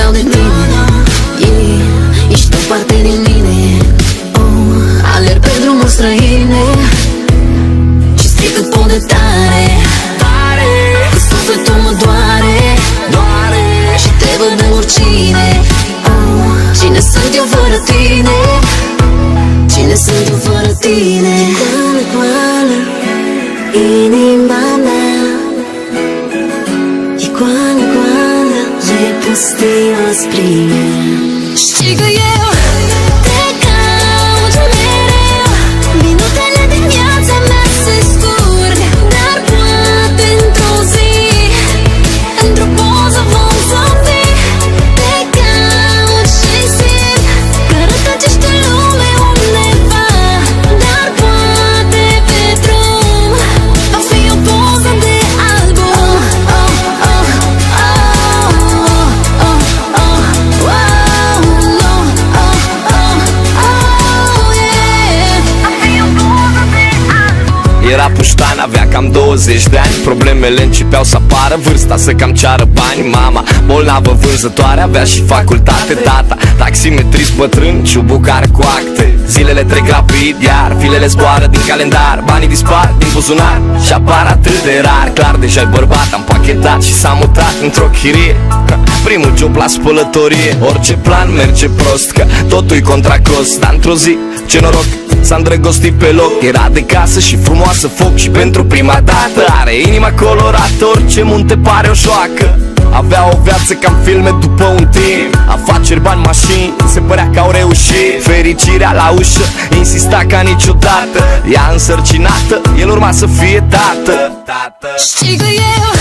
dau de tine. Ești o parte din mine. Alerg pe drumuri străine și strig cât pot de tare. Că sufletul mă doare și te văd de oricine. Cine sunt eu fără tine? Cine sunt eu fără tine? Goală, goală, inima mea e goală, goală, e pustie o sprine. Știi că eu te caut mereu, minutele din viața mea se scurg, dar poate într-o zi, într-o poză vom zâmbi. Te caut și simt că rătăcești în lume undeva, dar poate pe drum va fi o poză de album. Era puștan, avea cam 20 de ani, problemele începeau să apară, vârsta să cam ceară bani. Mama, bolnavă vânzătoare, avea și facultate. Tata, taximetrist bătrân, ciubucar cu acte. Zilele trec rapid, iar filele zboară din calendar. Banii dispar din buzunar și apar atât de rar. Clar, deja-i bărbat, am pachetat și s-a mutat într-o chirie. Primul job la spălătorie. Orice plan merge prost, că totul-i contra cost. Dar într-o zi, ce noroc, s-a îndrăgostit pe loc. Era de casă și frumoasă, foc și pentru prima dată. Are inima colorată, orice munte pare o joacă. Avea o viață ca în filme după un timp. Afaceri, bani, mașini, se părea că au reușit. Fericirea la ușă, insista ca niciodată. Ea însărcinată, el urma să fie tată. Știi că eu